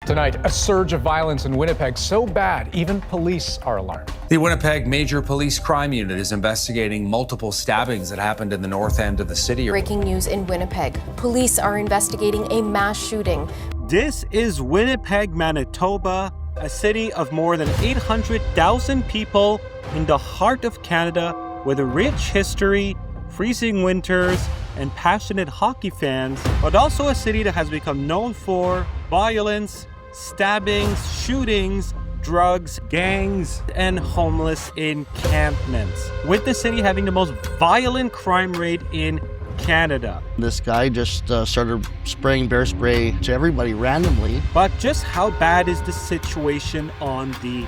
Tonight, a surge of violence in Winnipeg so bad, even police are alarmed. The Winnipeg Major Police Crime Unit is investigating multiple stabbings that happened in the north end of the city. Breaking news in Winnipeg. Police are investigating a mass shooting. This is Winnipeg, Manitoba, a city of more than 800,000 people in the heart of Canada with a rich history, freezing winters, and passionate hockey fans, but also a city that has become known for violence, stabbings, shootings, drugs, gangs, and homeless encampments, with the city having the most violent crime rate in Canada. This guy just started spraying bear spray to everybody randomly. But just how bad is the situation on the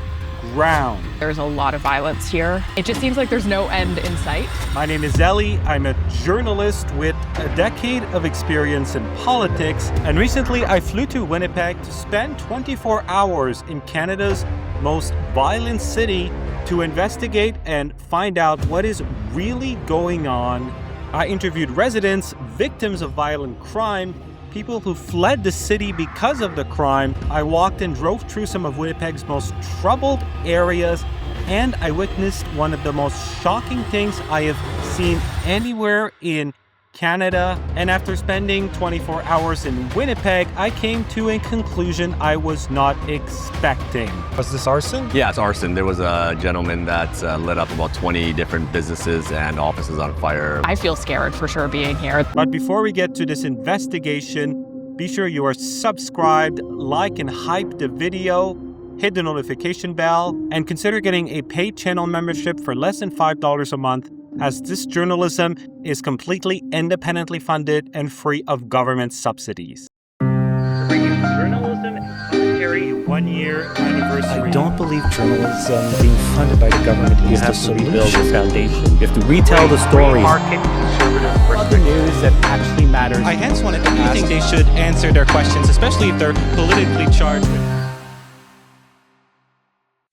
ground? There's a lot of violence here. It just seems like there's no end in sight. My name is Elie. I'm a journalist with a decade of experience in politics, and recently I flew to Winnipeg to spend 24 hours in Canada's most violent city to investigate and find out what is really going on. I interviewed residents, victims of violent crime, people who fled the city because of the crime. I walked and drove through some of Winnipeg's most troubled areas, and I witnessed one of the most shocking things I have seen anywhere in Canada. And after spending 24 hours in Winnipeg, I came to a conclusion I was not expecting. Was this arson? Yeah, it's arson. There was a gentleman that lit up about 20 different businesses and offices on fire. I feel scared for sure being here. But before we get to this investigation, be sure you are subscribed, like and hype the video, hit the notification bell, and consider getting a paid channel membership for less than $5 a month, as this journalism is completely independently funded and free of government subsidies. Journalism commentary 1 year anniversary. I don't believe journalism being funded by the government is the solution. You have to rebuild the foundation. You have to retell the stories. Other news that actually matters. I hence wanted to ask. I think they should answer their questions, especially if they're politically charged.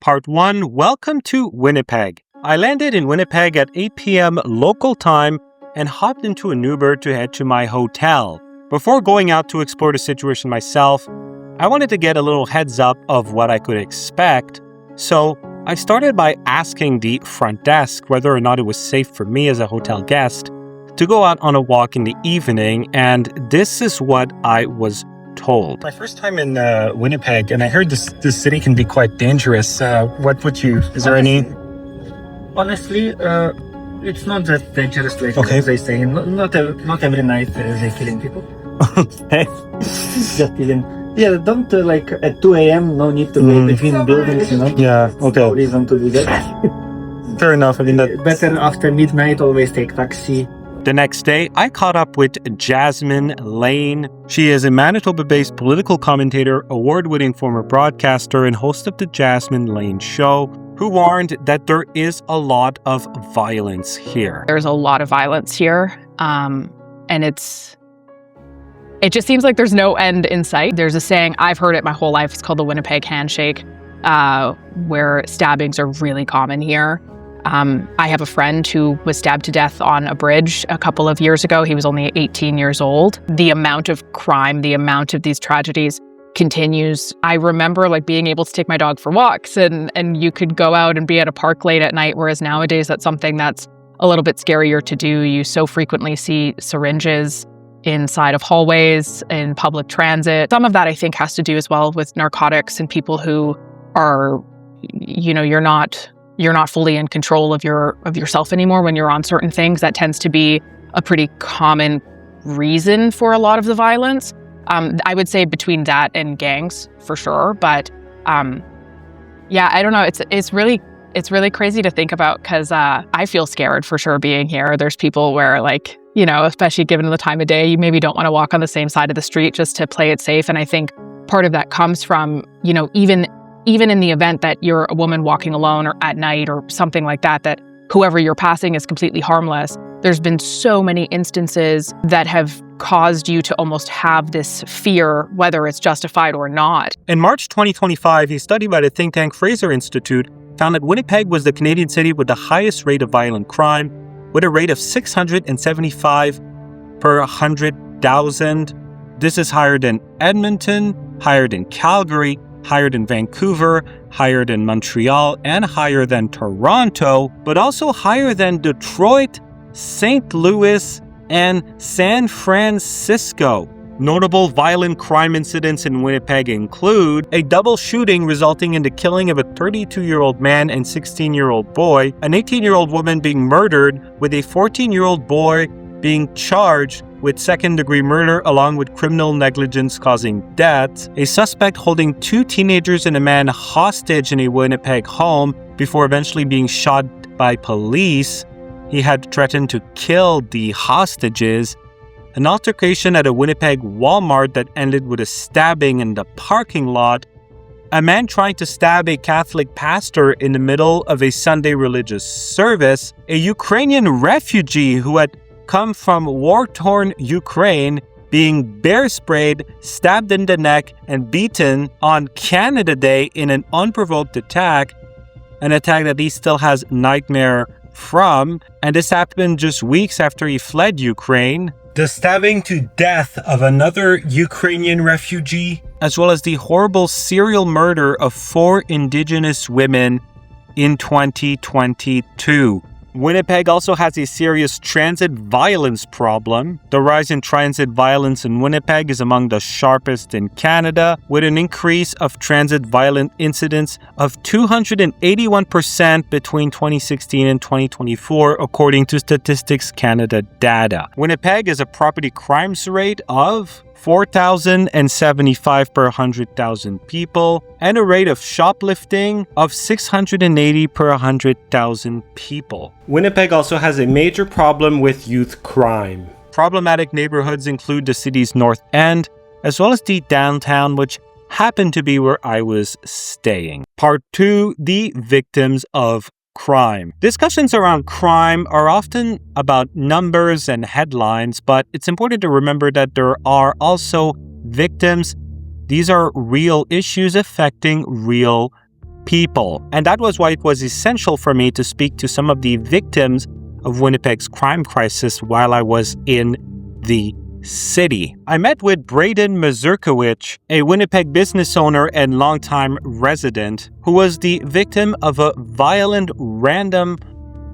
Part 1, welcome to Winnipeg. I landed in Winnipeg at 8 p.m. local time and hopped into an Uber to head to my hotel. Before going out to explore the situation myself, I wanted to get a little heads up of what I could expect. So I started by asking the front desk whether or not it was safe for me as a hotel guest to go out on a walk in the evening, and this is what I was told. My first time in Winnipeg, and I heard this city can be quite dangerous. Is there any... Honestly, it's not that dangerous like as they say. Not every night they're killing people. Okay. Just kidding. Yeah, don't like at 2 a.m. No need to wait between buildings, you know. Yeah, okay. No reason to do that. Fair enough. I mean, that better after midnight. Always take taxi. The next day, I caught up with Jasmine Lane. She is a Manitoba-based political commentator, award-winning former broadcaster, and host of the Jasmine Lane Show, who warned that there is a lot of violence here. There's a lot of violence here, and it just seems like there's no end in sight. There's a saying, I've heard it my whole life, it's called the Winnipeg handshake, where stabbings are really common here. I have a friend who was stabbed to death on a bridge a couple of years ago. He was only 18 years old. The amount of crime, the amount of these tragedies continues. I remember like being able to take my dog for walks and you could go out and be at a park late at night, whereas nowadays that's something that's a little bit scarier to do. You so frequently see syringes inside of hallways, in public transit. Some of that I think has to do as well with narcotics and people who are, you know, you're not fully in control of yourself anymore when you're on certain things. That tends to be a pretty common reason for a lot of the violence. I would say between that and gangs for sure, but yeah, I don't know. It's really crazy to think about because I feel scared for sure being here. There's people where like, you know, especially given the time of day, you maybe don't want to walk on the same side of the street just to play it safe. And I think part of that comes from, you know, even in the event that you're a woman walking alone or at night or something like that, that whoever you're passing is completely harmless. There's been so many instances that have caused you to almost have this fear, whether it's justified or not. In March 2025, a study by the think tank Fraser Institute found that Winnipeg was the Canadian city with the highest rate of violent crime, with a rate of 675 per 100,000. This is higher than Edmonton, higher than Calgary, higher than Vancouver, higher than Montreal, and higher than Toronto, but also higher than Detroit, St. Louis, and San Francisco. Notable violent crime incidents in Winnipeg include a double shooting resulting in the killing of a 32-year-old man and 16-year-old boy, an 18-year-old woman being murdered, with a 14-year-old boy being charged with second-degree murder along with criminal negligence causing death, a suspect holding 2 teenagers and a man hostage in a Winnipeg home before eventually being shot by police. He had threatened to kill the hostages, an altercation at a Winnipeg Walmart that ended with a stabbing in the parking lot, a man trying to stab a Catholic pastor in the middle of a Sunday religious service, a Ukrainian refugee who had come from war-torn Ukraine being bear-sprayed, stabbed in the neck, and beaten on Canada Day in an unprovoked attack, an attack that he still has nightmare from, and this happened just weeks after he fled Ukraine. The stabbing to death of another Ukrainian refugee, as well as the horrible serial murder of 4 Indigenous women in 2022. Winnipeg also has a serious transit violence problem. The rise in transit violence in Winnipeg is among the sharpest in Canada, with an increase of transit violent incidents of 281% between 2016 and 2024, according to Statistics Canada data. Winnipeg has a property crimes rate of 4,075 per 100,000 people, and a rate of shoplifting of 680 per 100,000 people. Winnipeg also has a major problem with youth crime. Problematic neighborhoods include the city's north end, as well as the downtown, which happened to be where I was staying. Part 2, the victims of crime. Discussions around crime are often about numbers and headlines, but it's important to remember that there are also victims. These are real issues affecting real people. And that was why it was essential for me to speak to some of the victims of Winnipeg's crime crisis while I was in the city. I met with Braden Mazurkiewicz, a Winnipeg business owner and longtime resident, who was the victim of a violent random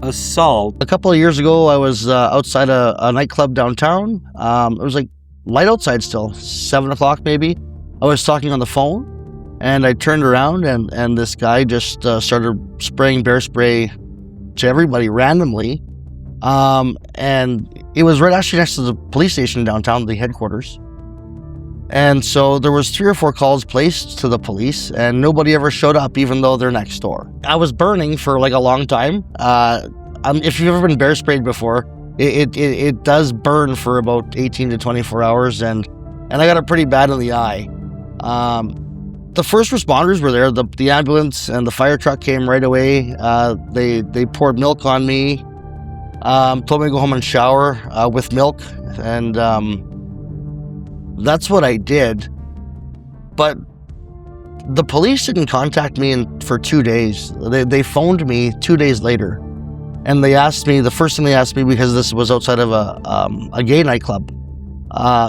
assault. A couple of years ago, I was outside a nightclub downtown. It was like light outside still, 7 o'clock maybe. I was talking on the phone, and I turned around, and this guy just started spraying bear spray to everybody randomly. And it was right actually next to the police station downtown, the headquarters. And so there was 3 or 4 calls placed to the police, and nobody ever showed up, even though they're next door. I was burning for like a long time. If you've ever been bear sprayed before, it does burn for about 18 to 24 hours, and I got it pretty bad in the eye. The first responders were there. The ambulance and the fire truck came right away. They poured milk on me. Told me to go home and shower with milk, and that's what I did. But the police didn't contact me for 2 days. They phoned me 2 days later, and they asked me, the first thing they asked me, because this was outside of a gay nightclub,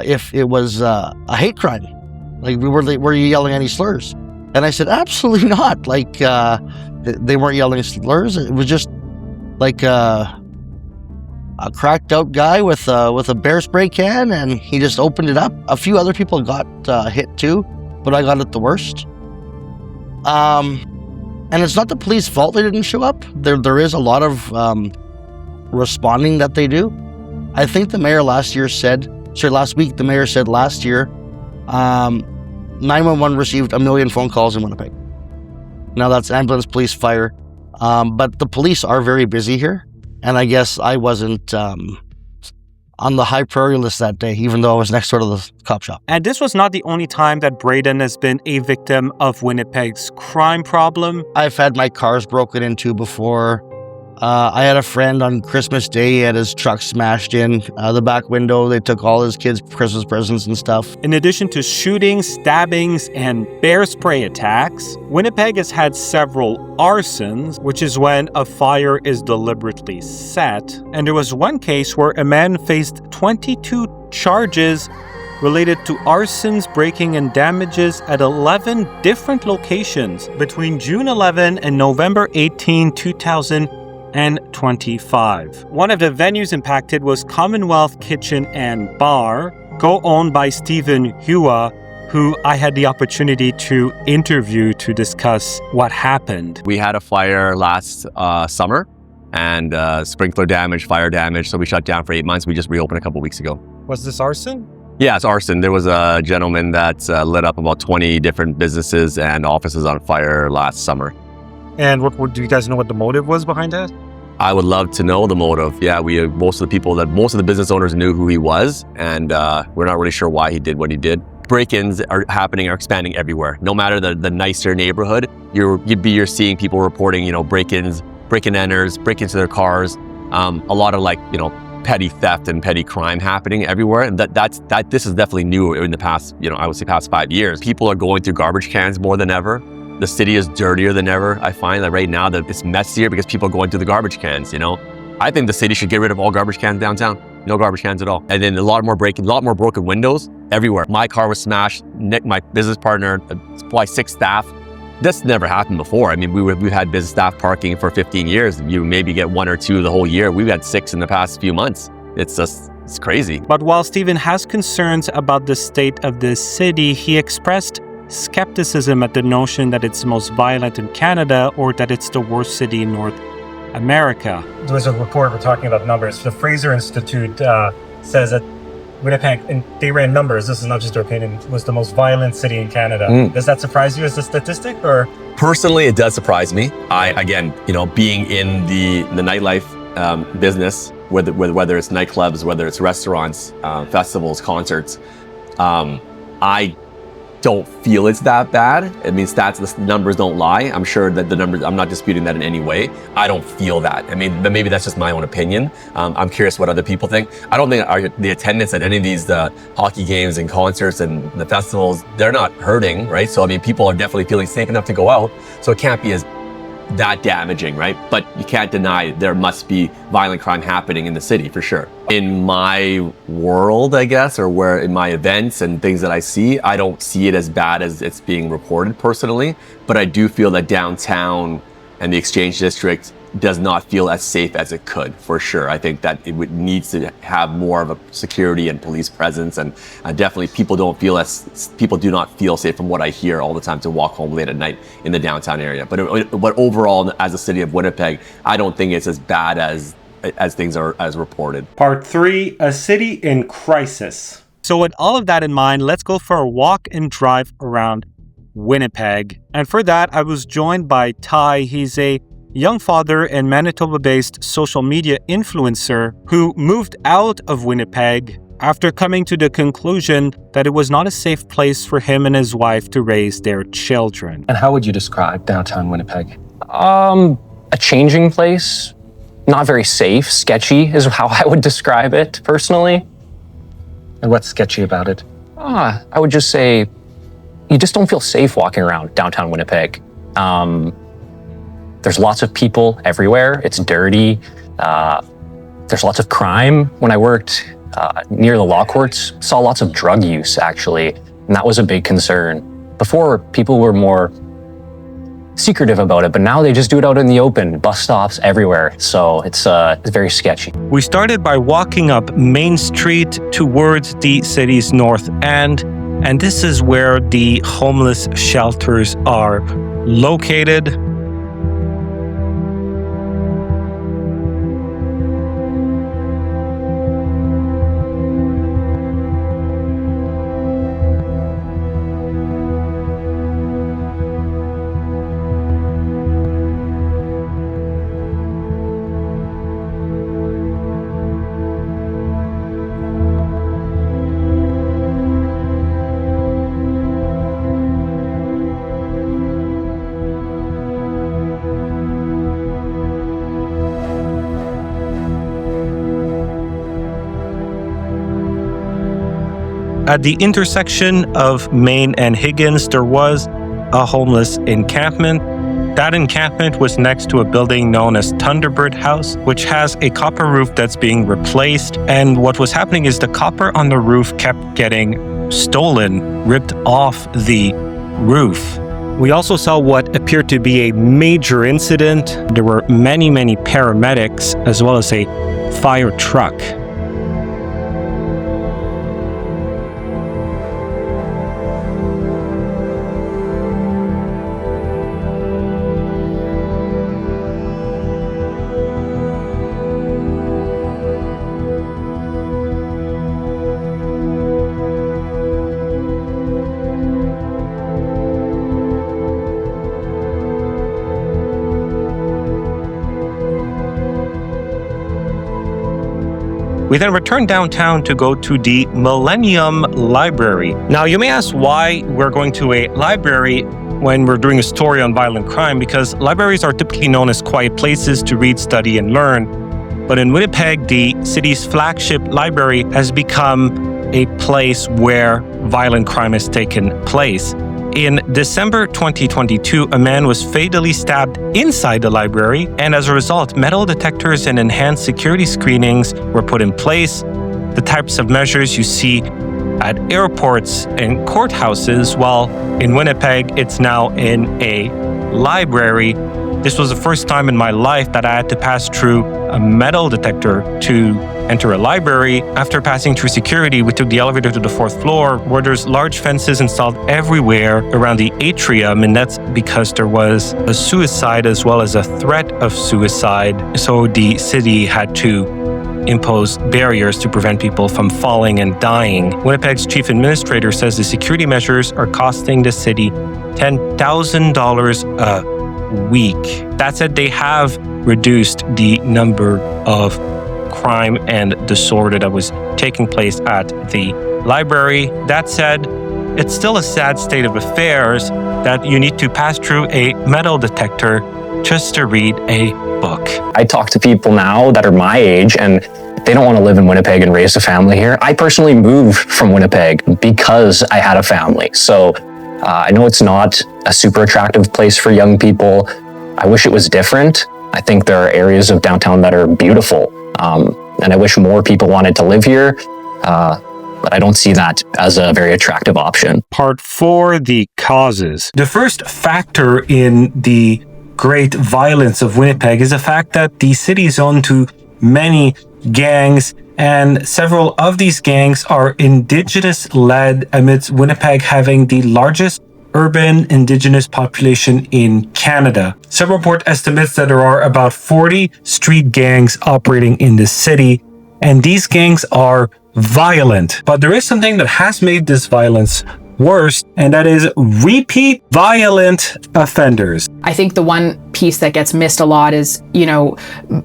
if it was a hate crime. Like, were you yelling any slurs? And I said, absolutely not. Like, they weren't yelling slurs. It was just like a cracked out guy with a bear spray can, and he just opened it up. A few other people got hit too, but I got it the worst. And it's not the police's fault they didn't show up. There is a lot of responding that they do. I think the mayor last week, the mayor said last year, 911 received 1 million phone calls in Winnipeg. Now that's ambulance, police, fire. But the police are very busy here. And I guess I wasn't on the high priority list that day, even though I was next door to the cop shop. And this was not the only time that Braden has been a victim of Winnipeg's crime problem. I've had my cars broken into before. I had a friend on Christmas Day, he had his truck smashed in the back window. They took all his kids' Christmas presents and stuff. In addition to shootings, stabbings, and bear spray attacks, Winnipeg has had several arsons, which is when a fire is deliberately set. And there was one case where a man faced 22 charges related to arsons, breaking, and damages at 11 different locations between June 11 and November 18, 2025. One of the venues impacted was Commonwealth Kitchen and Bar, co-owned by Stephen Hua, who I had the opportunity to interview to discuss what happened. We had a fire last summer and sprinkler damage, fire damage, so we shut down for 8 months. We just reopened a couple weeks ago. Was this arson? Yeah, it's arson. There was a gentleman that lit up about 20 different businesses and offices on fire last summer. And what do you guys know what the motive was behind that? I would love to know the motive. Yeah, most of the business owners knew who he was, and we're not really sure why he did what he did. Break-ins are expanding everywhere. No matter the nicer neighborhood, you're seeing people reporting, break-ins, break-and-enters, break into their cars. A lot of petty theft and petty crime happening everywhere. And this is definitely new in the past, I would say past 5 years. People are going through garbage cans more than ever. The city is dirtier than ever. I find that right now that it's messier because people are going through the garbage cans, I think the city should get rid of all garbage cans downtown. No garbage cans at all. And then a lot more broken windows everywhere. My car was smashed. Nick, my business partner, probably 6 staff. This never happened before. I mean, we've had business staff parking for 15 years. You maybe get 1 or 2 the whole year. We've had 6 in the past few months. It's crazy. But while Stephen has concerns about the state of the city, he expressed skepticism at the notion that it's the most violent in Canada or that it's the worst city in North America. There was a report, we're talking about numbers. The Fraser Institute says that Winnipeg, and they ran numbers, this is not just their opinion, was the most violent city in Canada. Does that surprise you as a statistic, or? Personally, it does surprise me. Being in the nightlife business, whether it's nightclubs, whether it's restaurants, festivals, concerts, I don't feel it's that bad. I mean, the numbers don't lie. I'm sure that the numbers, I'm not disputing that in any way. I don't feel that. I mean, maybe that's just my own opinion. I'm curious what other people think. I don't think the attendance at any of these hockey games and concerts and the festivals, they're not hurting, right? So, I mean, people are definitely feeling safe enough to go out. So it can't be as that damaging, right? But you can't deny there must be violent crime happening in the city for sure. In my world, I guess, or where in my events and things that I see, I don't see it as bad as it's being reported personally, but I do feel that downtown and the Exchange District does not feel as safe as it could, for sure. I think that it needs to have more of a security and police presence, and definitely people do not feel safe from what I hear all the time to walk home late at night in the downtown area. But overall, as a city of Winnipeg, I don't think it's as bad as things are as reported. Part 3, a city in crisis. So with all of that in mind, let's go for a walk and drive around Winnipeg. And for that, I was joined by Ty. He's a young father and Manitoba-based social media influencer who moved out of Winnipeg after coming to the conclusion that it was not a safe place for him and his wife to raise their children. And how would you describe downtown Winnipeg? A changing place, not very safe, sketchy is how I would describe it personally. And what's sketchy about it? I would just say you just don't feel safe walking around downtown Winnipeg. There's lots of people everywhere. It's dirty. There's lots of crime. When I worked near the law courts, saw lots of drug use, actually, and that was a big concern. Before, people were more secretive about it, but now they just do it out in the open, bus stops everywhere. So it's very sketchy. We started by walking up Main Street towards the city's north end, and this is where the homeless shelters are located. At the intersection of Main and Higgins, there was a homeless encampment. That encampment was next to a building known as Thunderbird House, which has a copper roof that's being replaced. And what was happening is the copper on the roof kept getting stolen, ripped off the roof. We also saw what appeared to be a major incident. There were many paramedics as well as a fire truck. We then returned downtown to go to the Millennium Library. Now, you may ask why we're going to a library when we're doing a story on violent crime, because libraries are typically known as quiet places to read, study, and learn. But in Winnipeg, the city's flagship library has become a place where violent crime has taken place. In December 2022, a man was fatally stabbed inside the library, and as a result, metal detectors and enhanced security screenings were put in place. The types of measures you see at airports and courthouses, while in Winnipeg, it's now in a library. This was the first time in my life that I had to pass through a metal detector to enter a library. After passing through security, we took the elevator to the 4th floor, where there's large fences installed everywhere around the atrium, and that's because there was a suicide as well as a threat of suicide. So the city had to impose barriers to prevent people from falling and dying. Winnipeg's chief administrator says the security measures are costing the city $10,000 a week. That said, they have reduced the number of crime and disorder that was taking place at the library. That said, it's still a sad state of affairs that you need to pass through a metal detector just to read a book. I talk to people now that are my age and they don't want to live in Winnipeg and raise a family here. I personally moved from Winnipeg because I had a family. So I know it's not a super attractive place for young people. I wish it was different. I think there are areas of downtown that are beautiful. And I wish more people wanted to live here. But I don't see that as a very attractive option. Part 4, the causes. The first factor in the great violence of Winnipeg is the fact that the city is home to many gangs, and several of these gangs are Indigenous-led, amidst Winnipeg having the largest urban Indigenous population in Canada. Some report estimates that there are about 40 street gangs operating in the city, and these gangs are violent. But there is something that has made this violence worse, and that is repeat violent offenders. I think the one piece that gets missed a lot is,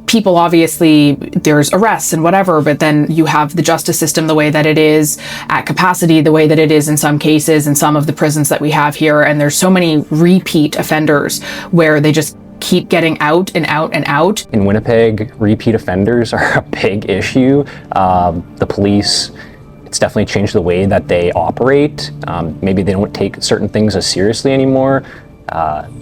people obviously, there's arrests and whatever, but then you have the justice system the way that it is, at capacity the way that it is in some cases, in some of the prisons that we have here, and there's so many repeat offenders where they just keep getting out and out and out. In Winnipeg, repeat offenders are a big issue. The police, it's definitely changed the way that they operate. Maybe they don't take certain things as seriously anymore.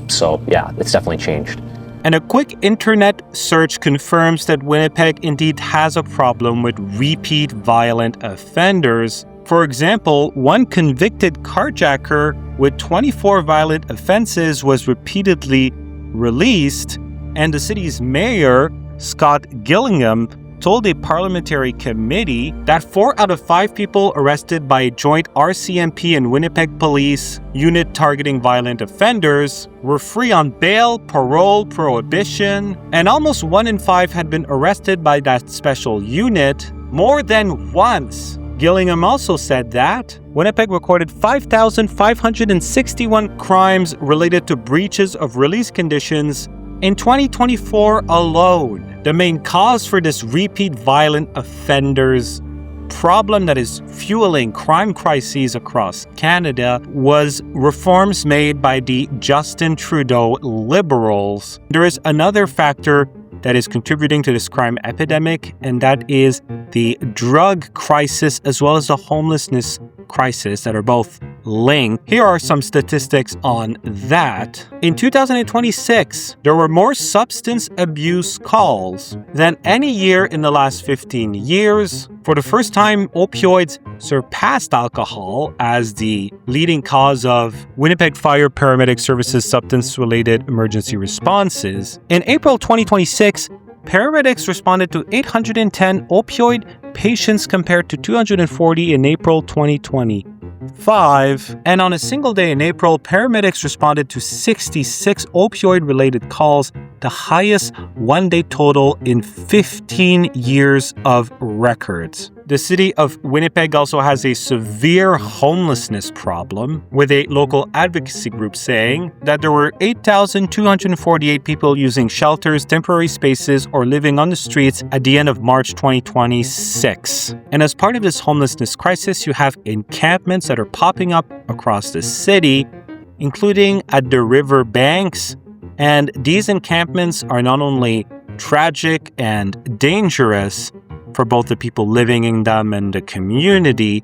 So yeah, it's definitely changed. And a quick internet search confirms that Winnipeg indeed has a problem with repeat violent offenders. For example, one convicted carjacker with 24 violent offenses was repeatedly released, and the city's mayor, Scott Gillingham, told a parliamentary committee that 4 out of 5 people arrested by a joint RCMP and Winnipeg Police unit targeting violent offenders were free on bail, parole, prohibition, and almost 1 in 5 had been arrested by that special unit more than once. Gillingham also said that Winnipeg recorded 5,561 crimes related to breaches of release conditions in 2024 alone. The main cause for this repeat violent offenders problem that is fueling crime crises across Canada was reforms made by the Justin Trudeau Liberals. There is another factor that is contributing to this crime epidemic, and that is the drug crisis as well as the homelessness crisis that are both link. Here are some statistics on that. In 2026, there were more substance abuse calls than any year in the last 15 years. For the first time, opioids surpassed alcohol as the leading cause of Winnipeg Fire Paramedic Services substance-related emergency responses. In April 2026, paramedics responded to 810 opioid patients compared to 240 in April 2025. And on a single day in April, paramedics responded to 66 opioid-related calls, the highest one-day total in 15 years of records. The city of Winnipeg also has a severe homelessness problem, with a local advocacy group saying that there were 8,248 people using shelters, temporary spaces, or living on the streets at the end of March 2026. And as part of this homelessness crisis, you have encampments that are popping up across the city, including at the river banks. And these encampments are not only tragic and dangerous for both the people living in them and the community,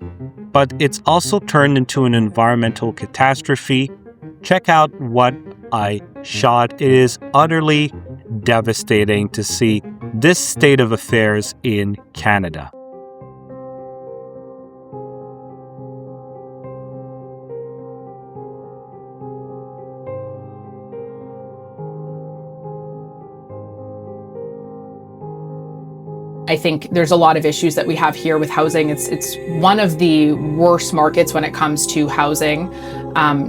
but it's also turned into an environmental catastrophe. Check out what I shot. It is utterly devastating to see this state of affairs in Canada. I think there's a lot of issues that we have here with housing. It's one of the worst markets when it comes to housing,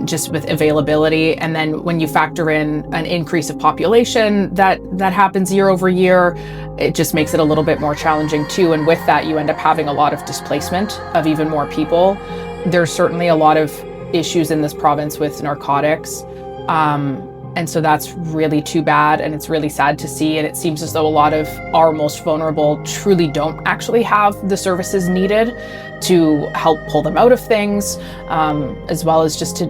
just with availability. And then when you factor in an increase of population that happens year over year, it just makes it a little bit more challenging too. And with that, you end up having a lot of displacement of even more people. There's certainly a lot of issues in this province with narcotics. And so that's really too bad, and it's really sad to see. And it seems as though a lot of our most vulnerable truly don't actually have the services needed to help pull them out of things, as well as just to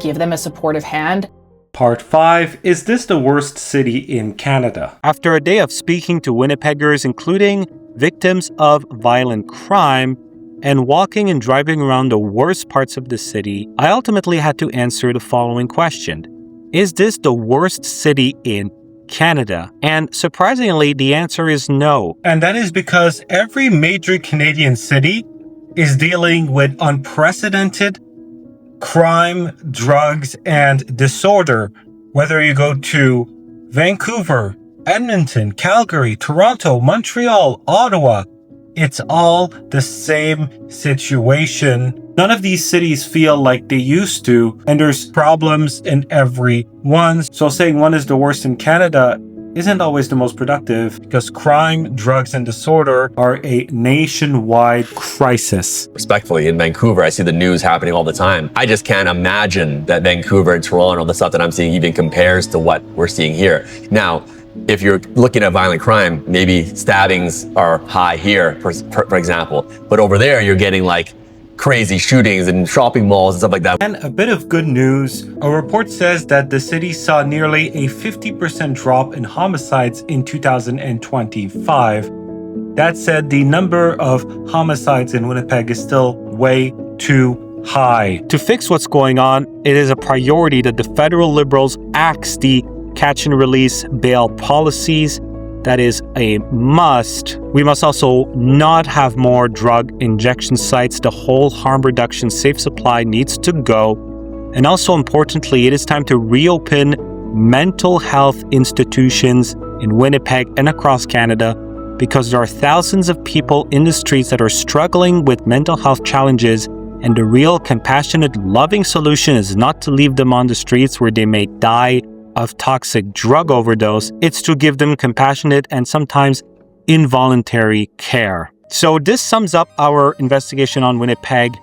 give them a supportive hand. Part 5, is this the worst city in Canada? After a day of speaking to Winnipeggers, including victims of violent crime, and walking and driving around the worst parts of the city, I ultimately had to answer the following question. Is this the worst city in Canada? And surprisingly, the answer is no. And that is because every major Canadian city is dealing with unprecedented crime, drugs, and disorder. Whether you go to Vancouver, Edmonton, Calgary, Toronto, Montreal, Ottawa, it's all the same situation. None of these cities feel like they used to, and there's problems in every one. So saying one is the worst in Canada isn't always the most productive, because crime, drugs, and disorder are a nationwide crisis. Respectfully, in Vancouver, I see the news happening all the time. I just can't imagine that Vancouver and Toronto, the stuff that I'm seeing, even compares to what we're seeing here. Now, if you're looking at violent crime, maybe stabbings are high here, for example. But over there, you're getting crazy shootings in shopping malls and stuff like that. And a bit of good news. A report says that the city saw nearly a 50% drop in homicides in 2025. That said, the number of homicides in Winnipeg is still way too high. To fix what's going on, it is a priority that the federal Liberals axe the catch and release bail policies. That is a must. We must also not have more drug injection sites. The whole harm reduction safe supply needs to go. And also importantly, it is time to reopen mental health institutions in Winnipeg and across Canada, because there are thousands of people in the streets that are struggling with mental health challenges, and the real compassionate, loving solution is not to leave them on the streets where they may die of toxic drug overdose. It's to give them compassionate and sometimes involuntary care. So this sums up our investigation on Winnipeg.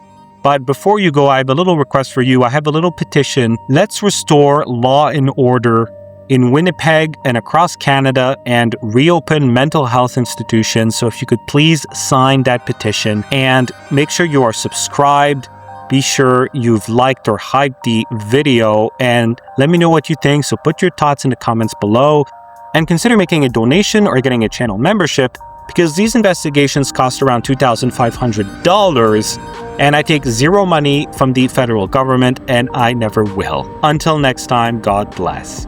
But before you go, I have a little request for you. I have a little petition. Let's restore law and order in Winnipeg and across Canada and reopen mental health institutions. So if you could please sign that petition and make sure you are subscribed. Be sure you've liked or hyped the video, and let me know what you think. So put your thoughts in the comments below, and consider making a donation or getting a channel membership, because these investigations cost around $2,500, And I take zero money from the federal government, and I never will. Until next time, God bless.